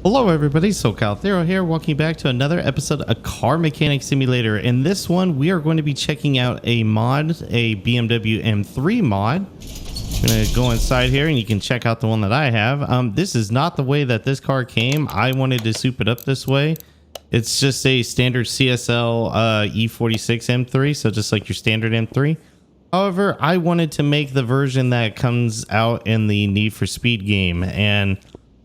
Hello everybody, socalthero here, welcome back to another episode of Car Mechanic Simulator. In this one, we are going to be checking out a mod, a BMW M3 mod. I'm going to go inside here and you can check out the one that I have. This is not the way that this car came. I wanted to soup it up this way. It's just a standard CSL E46 M3, so just like your standard M3. However, I wanted to make the version that comes out in the Need for Speed game, and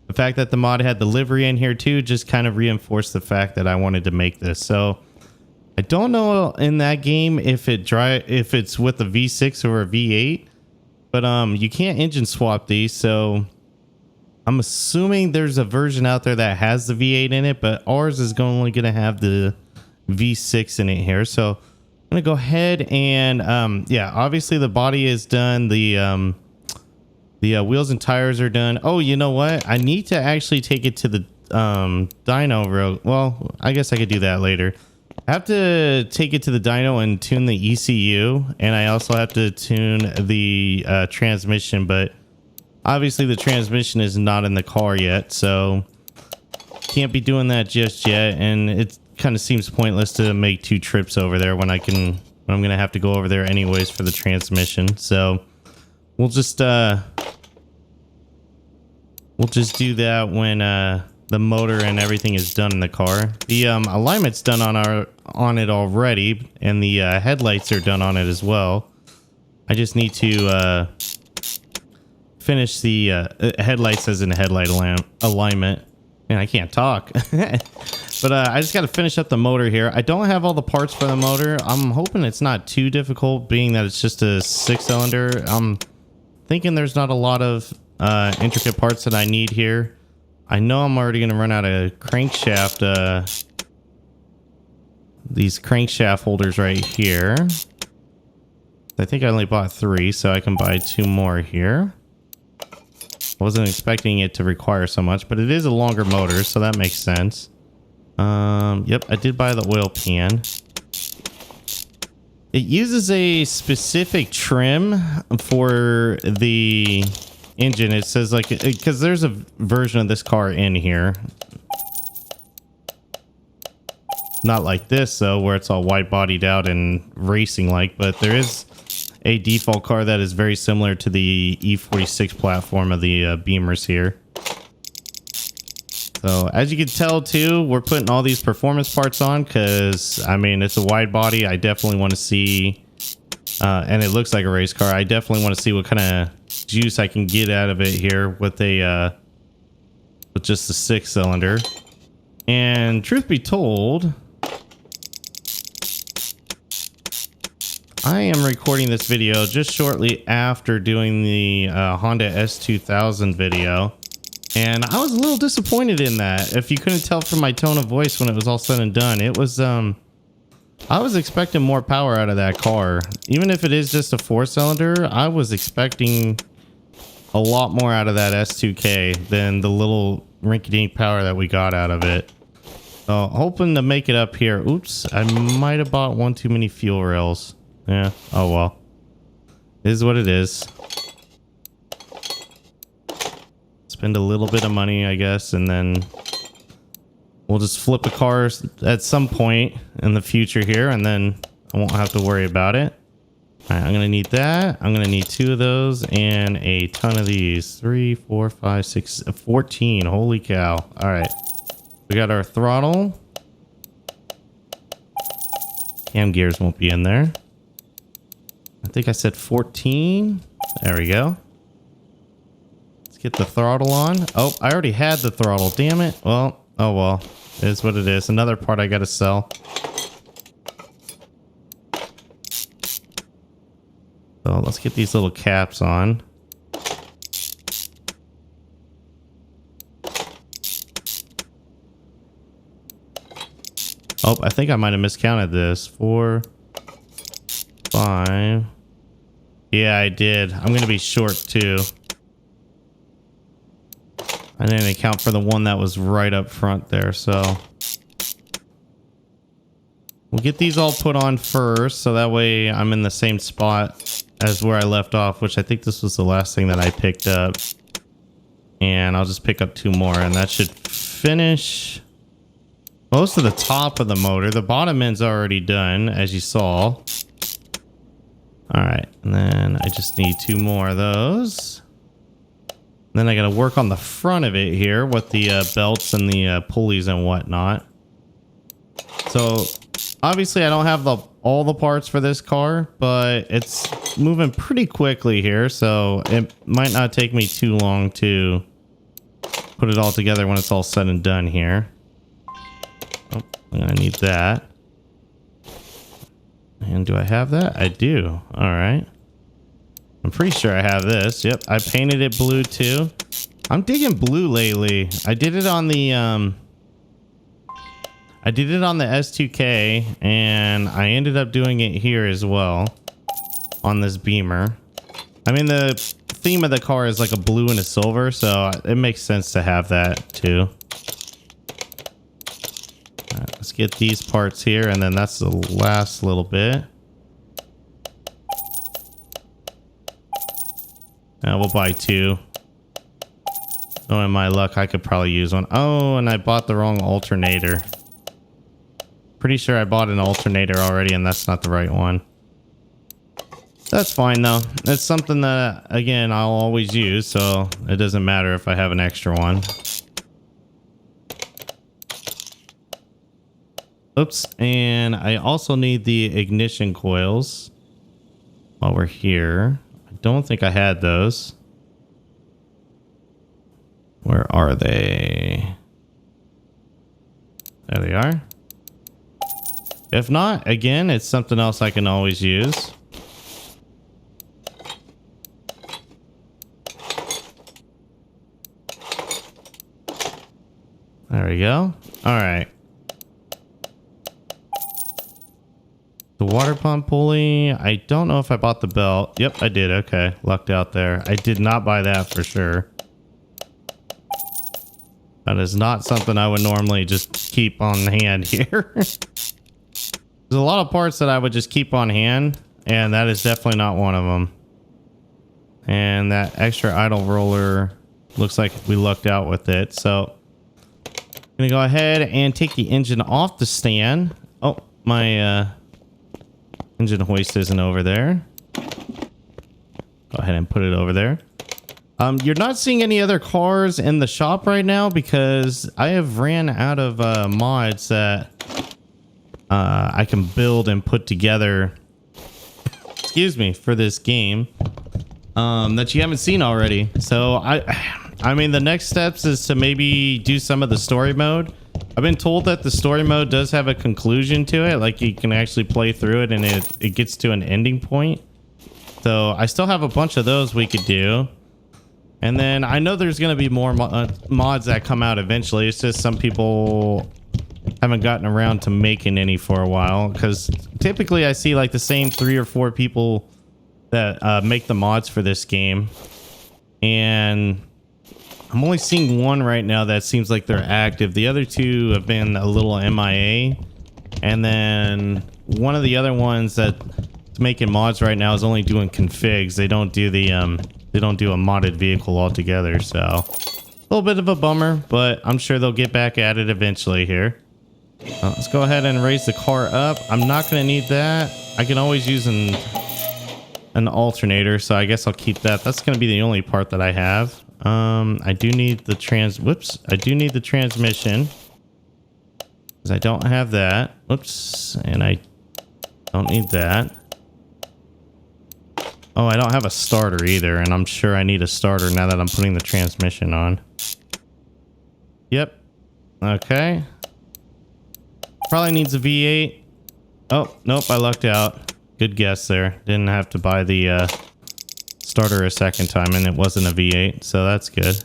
the fact that the mod had the livery in here too just kind of reinforced the fact that I wanted to make this. So I don't know in that game if it's with a V6 or a V8, but you can't engine swap these, so I'm assuming there's a version out there that has the V8 in it, but ours is only going to have the V6 in it here. So I'm going to go ahead and yeah, obviously the body is done. The wheels and tires are done. Oh, you know what? I need to actually take it to the dyno real. Well, I guess I could do that later. I have to take it to the dyno and tune the ECU, and I also have to tune the transmission, but obviously the transmission is not in the car yet, so can't be doing that just yet, and it kind of seems pointless to make 2 trips over there when I'm gonna have to go over there anyways for the transmission. So we'll just do that when the motor and everything is done in the car. The alignment's done on it already, and the headlights are done on it as well. I just need to finish the headlights as in headlight alignment. And I can't talk. But I just got to finish up the motor here. I don't have all the parts for the motor. I'm hoping it's not too difficult, being that it's just a 6-cylinder. I'm thinking there's not a lot of intricate parts that I need here. I know I'm already going to run out of crankshaft, these crankshaft holders right here. I think I only bought 3, so I can buy 2 more here. Wasn't expecting it to require so much, but it is a longer motor, so that makes sense. Yep, I did buy the oil pan. It uses a specific trim for the engine. It says like, because there's a version of this car in here, not like this though, where it's all wide bodied out and racing like, but there is a default car that is very similar to the E46 platform of the Beamers here. So as you can tell too, we're putting all these performance parts on because, I mean, it's a wide body. I definitely want to see, and it looks like a race car. I definitely want to see what kind of juice I can get out of it here with a with just a 6-cylinder. And truth be told, I am recording this video just shortly after doing the Honda S2000 video, and I was a little disappointed in that. If you couldn't tell from my tone of voice when it was all said and done, it was I was expecting more power out of that car. Even if it is just a 4-cylinder, I was expecting a lot more out of that S2K than the little rinky-dink power that we got out of it. So hoping to make it up here. Oops, I might have bought one too many fuel rails. Yeah, oh well. It is what it is. Spend a little bit of money, I guess, and then we'll just flip the cars at some point in the future here, and then I won't have to worry about it. All right, I'm gonna need that. I'm gonna need 2 of those and a ton of these. 3, 4, 5, 6, 14. Holy cow. All right. We got our throttle. Cam gears won't be in there. I think I said 14. There we go. Let's get the throttle on. Oh, I already had the throttle. Damn it. Well, oh well. It is what it is. Another part I gotta sell. So let's get these little caps on. Oh, I think I might have miscounted this. 4, 5. Yeah, I did. I'm going to be short too. I didn't account for the one that was right up front there, so we'll get these all put on first, so that way I'm in the same spot as where I left off, which I think this was the last thing that I picked up. And I'll just pick up 2 more, and that should finish most of the top of the motor. The bottom end's already done, as you saw. All right, and then I just need 2 more of those. Then I got to work on the front of it here with the belts and the pulleys and whatnot. So obviously I don't have all the parts for this car, but it's moving pretty quickly here. So it might not take me too long to put it all together when it's all said and done here. Oh, I'm going to need that. And do I have that? I do. All right. I'm pretty sure I have this. Yep, I painted it blue too. I'm digging blue lately. I did it on the S2K, and I ended up doing it here as well on this Beamer. I mean, the theme of the car is like a blue and a silver, so it makes sense to have that too. All right, let's get these parts here, and then that's the last little bit. We'll buy 2. Knowing my luck, I could probably use one. Oh, and I bought the wrong alternator. Pretty sure I bought an alternator already, and that's not the right one. That's fine, though. It's something that, again, I'll always use, so it doesn't matter if I have an extra one. Oops, and I also need the ignition coils while we're here. Don't think I had those. Where are they? There they are. If not, again, it's something else I can always use. There we go. All right. The water pump pulley. I don't know if I bought the belt. Yep, I did. Okay. Lucked out there. I did not buy that for sure. That is not something I would normally just keep on hand here. There's a lot of parts that I would just keep on hand, and that is definitely not one of them. And that extra idle roller looks like we lucked out with it. So I'm going to go ahead and take the engine off the stand. Oh, my engine hoist isn't over there. Go ahead and put it over there. You're not seeing any other cars in the shop right now because I have ran out of mods that I can build and put together, excuse me, for this game that you haven't seen already. So I mean, the next steps is to maybe do some of the story mode. I've been told that the story mode does have a conclusion to it, like you can actually play through it and it gets to an ending point. So I still have a bunch of those we could do. And then I know there's going to be more mods that come out eventually. It's just some people haven't gotten around to making any for a while, because typically I see like the same 3 or 4 people that make the mods for this game. And I'm only seeing one right now that seems like they're active. The other 2 have been a little MIA. And then one of the other ones that's making mods right now is only doing configs. They don't do the they don't do a modded vehicle altogether. So a little bit of a bummer, but I'm sure they'll get back at it eventually here. Let's go ahead and raise the car up. I'm not going to need that. I can always use an alternator, so I guess I'll keep that. That's going to be the only part that I have. I do need the I do need the transmission, because I don't have that. Whoops. And I don't need that. Oh, I don't have a starter either, and I'm sure I need a starter now that I'm putting the transmission on. Yep. Okay. Probably needs a V8. Oh, nope, I lucked out. Good guess there. Didn't have to buy the starter a second time, and it wasn't a V8, so that's good.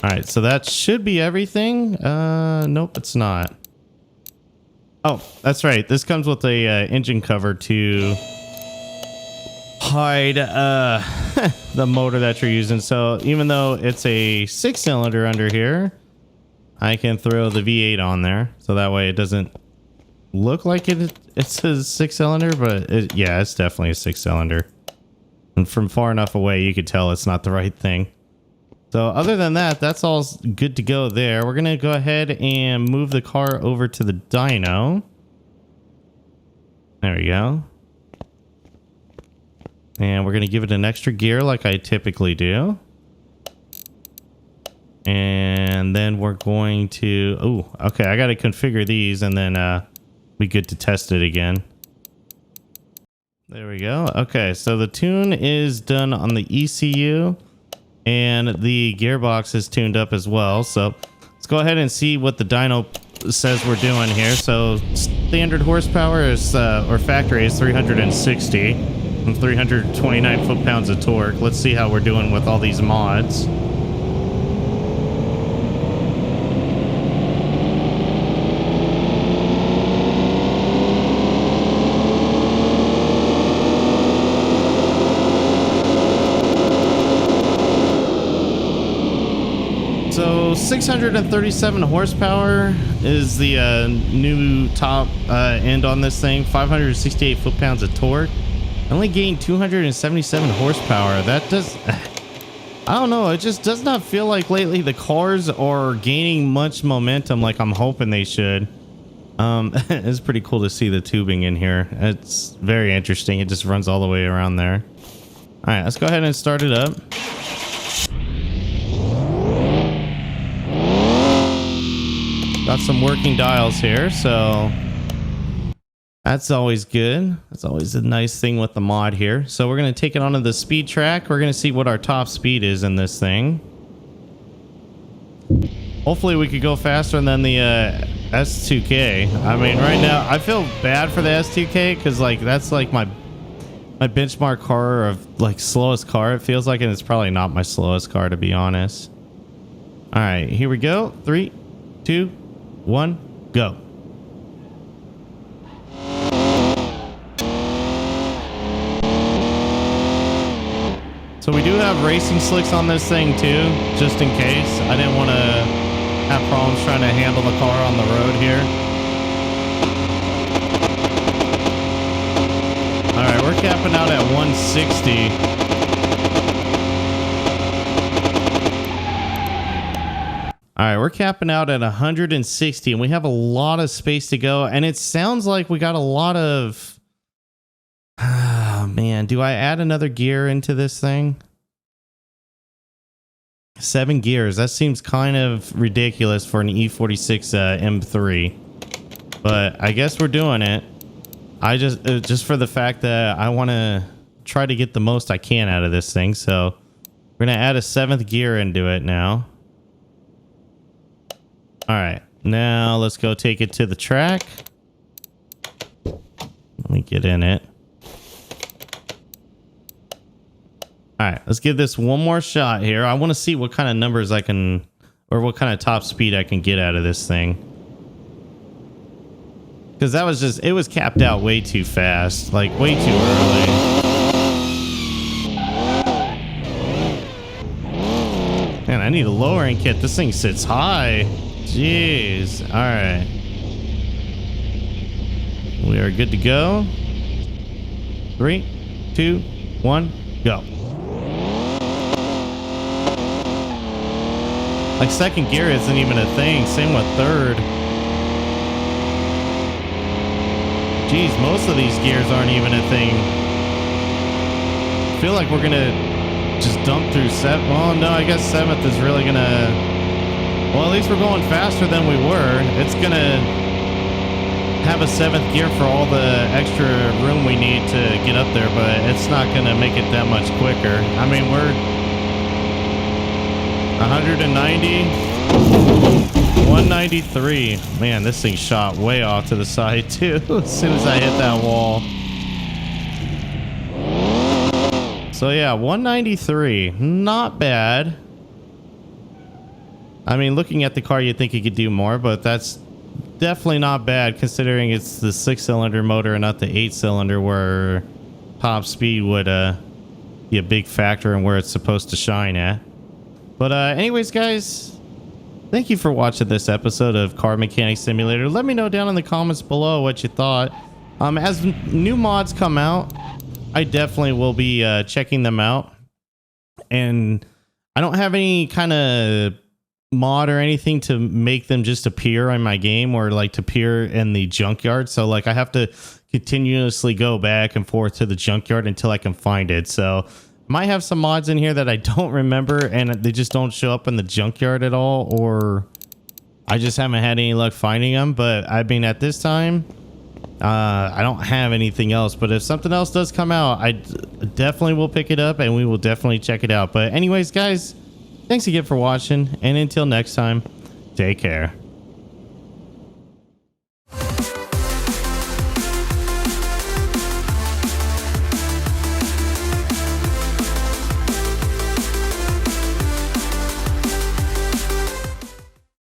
All right, so that should be everything. Nope, it's not. Oh, that's right. This comes with a engine cover to hide the motor that you're using. So even though it's a 6-cylinder under here, I can throw the V8 on there, so that way it doesn't look like it's a 6-cylinder, but yeah, it's definitely a 6-cylinder. And from far enough away, you could tell it's not the right thing. So other than that, that's all good to go there. We're going to go ahead and move the car over to the dyno. There we go. And we're going to give it an extra gear like I typically do. And then we're going to... Oh, okay. I got to configure these and then be good to test it again. There we go. Okay, so the tune is done on the ECU. And the gearbox is tuned up as well. So let's go ahead and see what the dyno says we're doing here. So standard horsepower is, or factory is 360 and 329 foot-pounds of torque. Let's see how we're doing with all these mods. So 637 horsepower is the new top end on this thing. 568 foot-pounds of torque. I only gained 277 horsepower. That does... I don't know. It just does not feel like lately the cars are gaining much momentum like I'm hoping they should. It's pretty cool to see the tubing in here. It's very interesting. It just runs all the way around there. All right, let's go ahead and start it up. Got some working dials here, so that's always good. That's always a nice thing with the mod here. So we're going to take it onto the speed track. We're going to see what our top speed is in this thing. Hopefully we could go faster than the S2K. I mean, right now I feel bad for the S2K because like that's like my benchmark car of like slowest car. It feels like, and it's probably not my slowest car to be honest. All right, here we go. 3, 2, 1, go. So we do have racing slicks on this thing too, just in case. I didn't want to have problems trying to handle the car on the road here. All right, we're capping out at 160. All right, we're capping out at 160 and we have a lot of space to go. And it sounds like we got a lot of... Oh, man, do I add another gear into this thing? 7 gears. That seems kind of ridiculous for an E46 M3. But I guess we're doing it. I just for the fact that I want to try to get the most I can out of this thing. So we're going to add a 7th gear into it now. All right, now let's go take it to the track. Let me get in it. All right, let's give this one more shot here. I want to see what kind of numbers I can, or what kind of top speed I can get out of this thing. Because that was just, it was capped out way too fast, like way too early. Man, I need a lowering kit. This thing sits high. Jeez. All right. We are good to go. 3, 2, 1, go. Like second gear isn't even a thing. Same with third. Jeez, most of these gears aren't even a thing. I feel like we're gonna just dump through 7. Well, no, I guess 7th is really gonna... Well, at least we're going faster than we were. It's going to have a 7th gear for all the extra room we need to get up there, but it's not going to make it that much quicker. I mean, we're 190, 193. Man, this thing shot way off to the side, too, as soon as I hit that wall. So, yeah, 193. Not bad. I mean, looking at the car, you'd think it could do more, but that's definitely not bad considering it's the 6-cylinder motor and not the 8-cylinder where top speed would be a big factor in where it's supposed to shine at. But anyways, guys, thank you for watching this episode of Car Mechanic Simulator. Let me know down in the comments below what you thought. As new mods come out, I definitely will be checking them out. And I don't have any kind of mod or anything to make them just appear in my game or like to appear in the junkyard. So like I have to continuously go back and forth to the junkyard until I can find it. So might have some mods in here that I don't remember and they just don't show up in the junkyard at all, or I just haven't had any luck finding them. But I mean, at this time, I don't have anything else, but if something else does come out, I definitely will pick it up and we will definitely check it out. But anyways, guys, thanks again for watching, and until next time, take care.